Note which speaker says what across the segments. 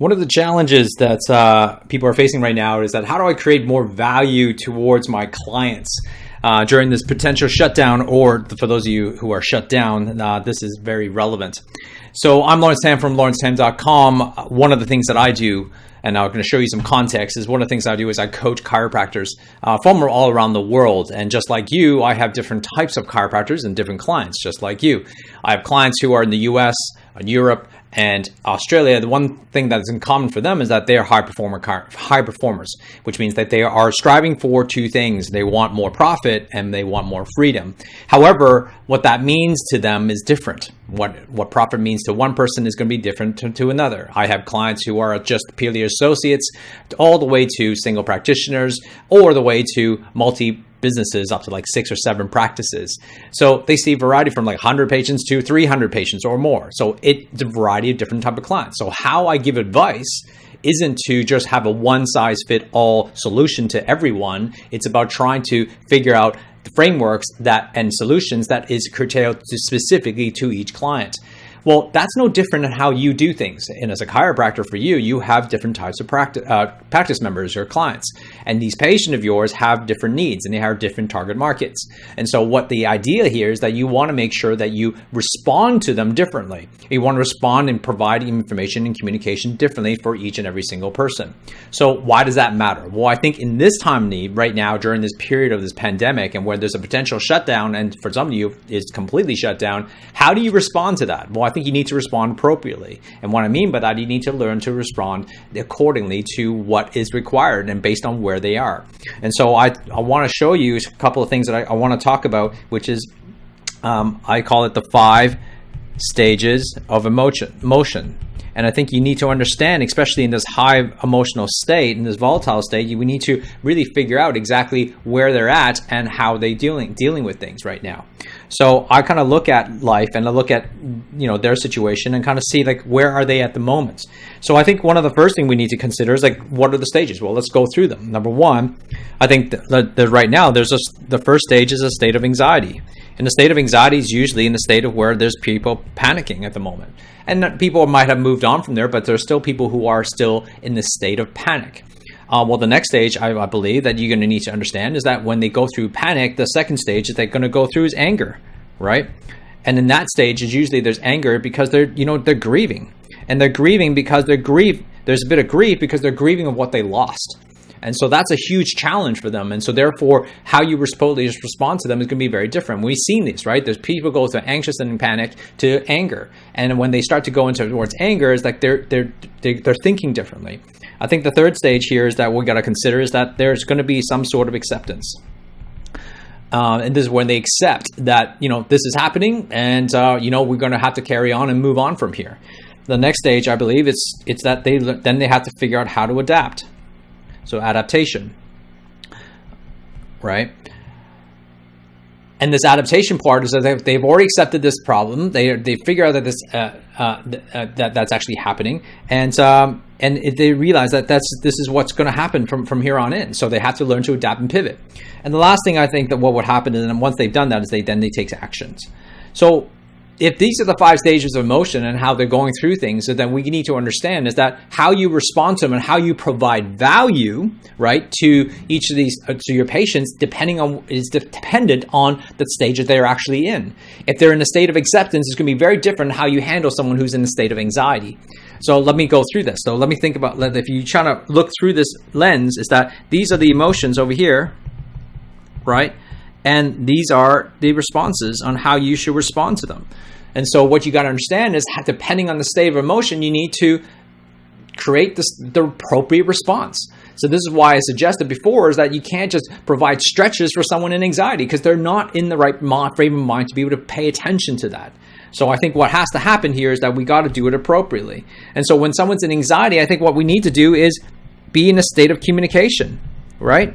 Speaker 1: One of the challenges that people are facing right now is that how do I create more value towards my clients during this potential shutdown, or for those of you who are shut down, this is very relevant. So I'm Laurence Tham from LaurenceTham.com. One of the things that I do, and I'm going to show you some context, is one of the things I do is I coach chiropractors from all around the world. And just like you, I have different types of chiropractors and different clients, just like you. I have clients who are in the US, in Europe, and Australia. The one thing that is in common for them is that they are high performers, which means that they are striving for two things. They want more profit and they want more freedom. However, what that means to them is different. What profit means to one person is going to be different to another. I have clients who are just purely associates, all the way to single practitioners, or the way to businesses up to like 6 or 7 practices. So they see variety from like 100 patients to 300 patients or more. So it's a variety of different type of clients. So how I give advice isn't to just have a one-size-fit-all solution to everyone. It's about trying to figure out the frameworks and solutions that is curtailed specifically to each client. Well, that's no different in how you do things. And as a chiropractor, for you, you have different types of practice members or clients. And these patients of yours have different needs and they have different target markets. And so what the idea here is that you want to make sure that you respond to them differently. You want to respond and provide information and communication differently for each and every single person. So why does that matter? Well, I think in this time of need right now, during this period of this pandemic and where there's a potential shutdown, and for some of you, it's completely shut down, how do you respond to that? Well, I think you need to respond appropriately. And what I mean by that, you need to learn to respond accordingly to what is required and based on where they are. And so I want to show you a couple of things that I want to talk about, which is I call it the 5 stages of emotion. And I think you need to understand, especially in this high emotional state, in this volatile state, we need to really figure out exactly where they're at and how they're dealing with things right now. So I kind of look at life and I look at their situation and kind of see like where are they at the moment. So I think one of the first thing we need to consider is like what are the stages? Well, let's go through them. Number one, I think that right now the first stage is a state of anxiety. And the state of anxiety is usually in the state of where there's people panicking at the moment. And people might have moved on from there, but there's still people who are still in the state of panic. Well, the next stage, I believe, that you're going to need to understand is that when they go through panic, the second stage that they're going to go through is anger, right? And in that stage is usually there's anger because they're grieving. And they're grieving because there's a bit of grief because they're grieving of what they lost. And so that's a huge challenge for them. And so therefore, how you respond to them is going to be very different. We've seen this, right? There's people go from anxious and panic to anger. And when they start to go towards anger, it's like they're thinking differently. I think the third stage here is that we got to consider is that there's going to be some sort of acceptance. And this is when they accept that, this is happening and, we're going to have to carry on and move on from here. The next stage, I believe, it's that they have to figure out how to adapt. So adaptation, right? And this adaptation part is that they've already accepted this problem. They figure out that this that's actually happening, and they realize that this is what's going to happen from here on in. So they have to learn to adapt and pivot. And the last thing I think that what would happen, and once they've done that, is they take actions. So if these are the 5 stages of emotion and how they're going through things, then we need to understand is that how you respond to them and how you provide value, right, to each of these, to your patients, is dependent on the stage that they're actually in. If they're in a state of acceptance, it's going to be very different how you handle someone who's in a state of anxiety. So let me go through this. So let me think about, if you're trying to look through this lens, is that these are the emotions over here, right? And these are the responses on how you should respond to them. And so what you got to understand is depending on the state of emotion, you need to create the appropriate response. So this is why I suggested before is that you can't just provide stretches for someone in anxiety because they're not in the right frame of mind to be able to pay attention to that. So I think what has to happen here is that we got to do it appropriately. And so when someone's in anxiety, I think what we need to do is be in a state of communication, right?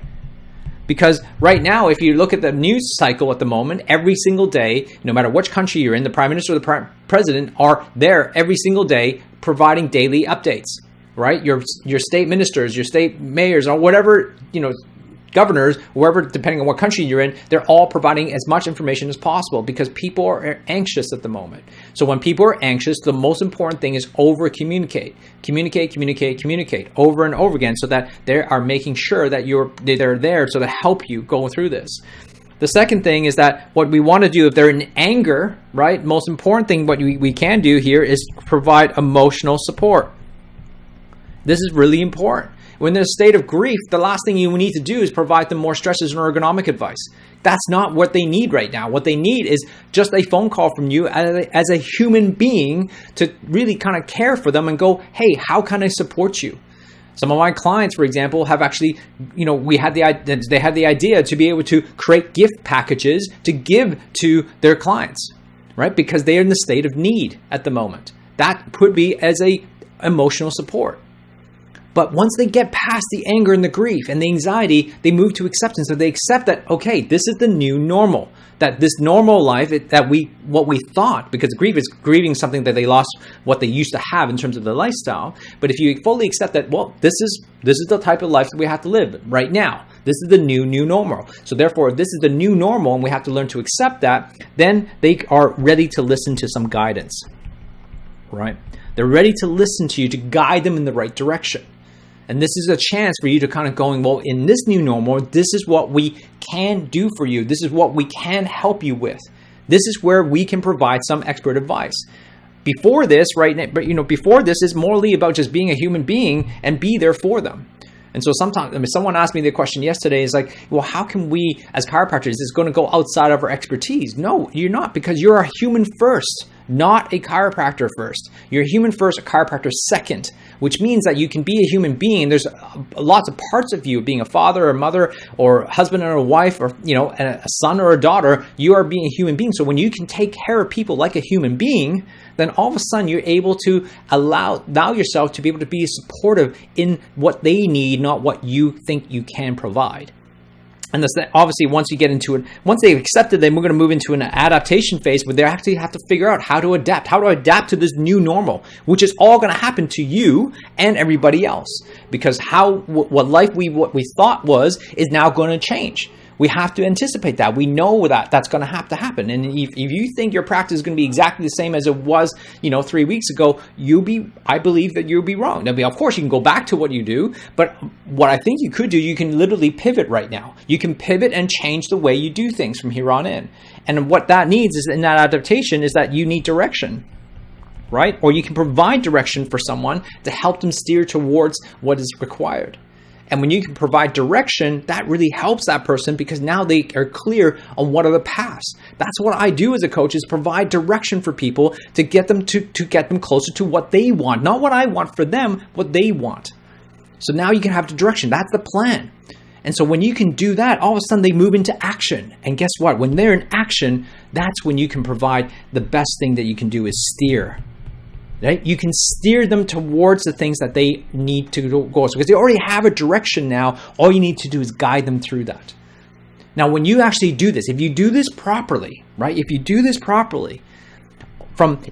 Speaker 1: Because right now, if you look at the news cycle at the moment, every single day, no matter which country you're in, the Prime Minister or the President are there every single day providing daily updates, right? Your state ministers, your state mayors, or whatever, governors, wherever, depending on what country you're in, they're all providing as much information as possible because people are anxious at the moment. So when people are anxious, the most important thing is over-communicate. Communicate over and over again so that they are making sure that they're there so to help you go through this. The second thing is that what we want to do if they're in anger, right? Most important thing what we can do here is provide emotional support. This is really important. When they're in a state of grief, the last thing you need to do is provide them more stresses and ergonomic advice. That's not what they need right now. What they need is just a phone call from you as a human being to really kind of care for them and go, hey, how can I support you? Some of my clients, for example, have actually, they had the idea to be able to create gift packages to give to their clients, right? Because they are in the state of need at the moment. That could be as a emotional support. But once they get past the anger and the grief and the anxiety, they move to acceptance. So they accept that, okay, this is the new normal. That this normal life, what we thought, because grief is grieving something that they lost what they used to have in terms of their lifestyle. But if you fully accept that, well, this is the type of life that we have to live right now. This is the new normal. So therefore, if this is the new normal and we have to learn to accept that, then they are ready to listen to some guidance, right? They're ready to listen to you to guide them in the right direction. And this is a chance for you to kind of going, well, in this new normal, this is what we can do for you. This is what we can help you with. This is where we can provide some expert advice. Before this, right? But before this is morally about just being a human being and be there for them. And so sometimes, someone asked me the question yesterday, is like, well, how can we as chiropractors, is this going to go outside of our expertise? No, you're not, because you're a human first, not a chiropractor first. You're a human first, a chiropractor second, which means that you can be a human being. There's lots of parts of you, being a father or a mother or a husband or a wife or, a son or a daughter, you are being a human being. So when you can take care of people like a human being, then all of a sudden you're able to allow yourself to be able to be supportive in what they need, not what you think you can provide. And that's obviously once you get into it, once they've accepted, then we're going to move into an adaptation phase where they actually have to figure out how to adapt to this new normal, which is all going to happen to you and everybody else, because what we thought was now going to change. We have to anticipate that. We know that that's going to have to happen. And if you think your practice is going to be exactly the same as it was, 3 weeks ago, I believe that you'll be wrong. Now, of course, you can go back to what you do, but what I think you could do, you can literally pivot right now. You can pivot and change the way you do things from here on in. And what that needs is in that adaptation is that you need direction, right? Or you can provide direction for someone to help them steer towards what is required. And when you can provide direction, that really helps that person because now they are clear on what are the paths. That's what I do as a coach, is provide direction for people to get them get them closer to what they want. Not what I want for them, what they want. So now you can have the direction. That's the plan. And so when you can do that, all of a sudden they move into action. And guess what? When they're in action, that's when you can provide the best thing that you can do is steer. Right? You can steer them towards the things that they need to go. So because they already have a direction now, all you need to do is guide them through that. Now, when you actually do this, if you do this properly, right? If you do this properly,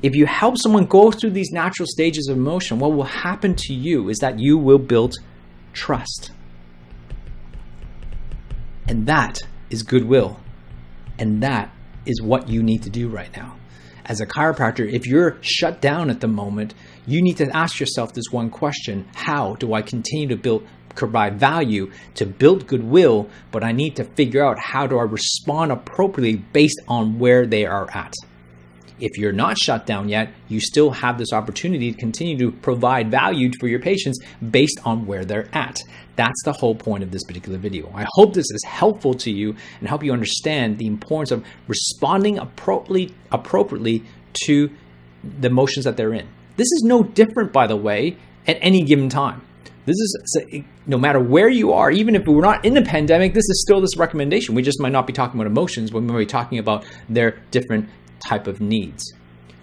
Speaker 1: if you help someone go through these natural stages of emotion, what will happen to you is that you will build trust. And that is goodwill. And that is what you need to do right now. As a chiropractor, if you're shut down at the moment, you need to ask yourself this one question: how do I continue to provide value to build goodwill, but I need to figure out how do I respond appropriately based on where they are at. If you're not shut down yet, you still have this opportunity to continue to provide value for your patients based on where they're at. That's the whole point of this particular video. I hope this is helpful to you and help you understand the importance of responding appropriately to the emotions that they're in. This is no different, by the way, at any given time. This is, no matter where you are, even if we're not in the pandemic, this is still this recommendation. We just might not be talking about emotions when we're talking about their different type of needs.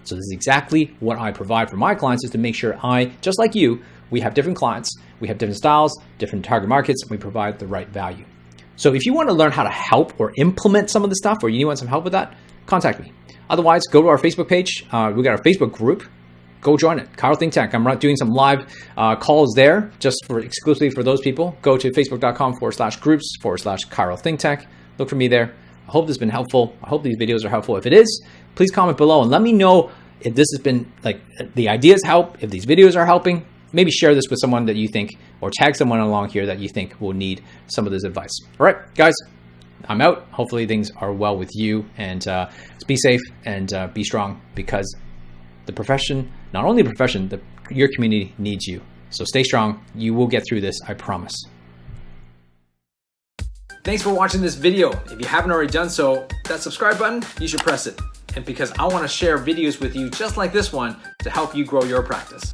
Speaker 1: So this is exactly what I provide for my clients, is to make sure just like you, we have different clients, we have different styles, different target markets, and we provide the right value. So if you want to learn how to help or implement some of the stuff, or you want some help with that, contact me. Otherwise, go to our Facebook page. We got our Facebook group go join it. Chiro Think Tank. I'm doing some live calls there just for exclusively for those people. Go to facebook.com/groups/Chiro Think Tank. Look for me there. I hope this has been helpful. I hope these videos are helpful. If it is, please comment below and let me know if this has been, like, the ideas help, if these videos are helping. Maybe share this with someone that you think, or tag someone along here that you think will need some of this advice. All right, guys, I'm out. Hopefully things are well with you, and be safe and be strong, because the profession, not only the profession, your community needs you. So stay strong. You will get through this, I promise. Thanks for watching this video. If you haven't already done so, that subscribe button, you should press it. And because I want to share videos with you just like this one to help you grow your practice.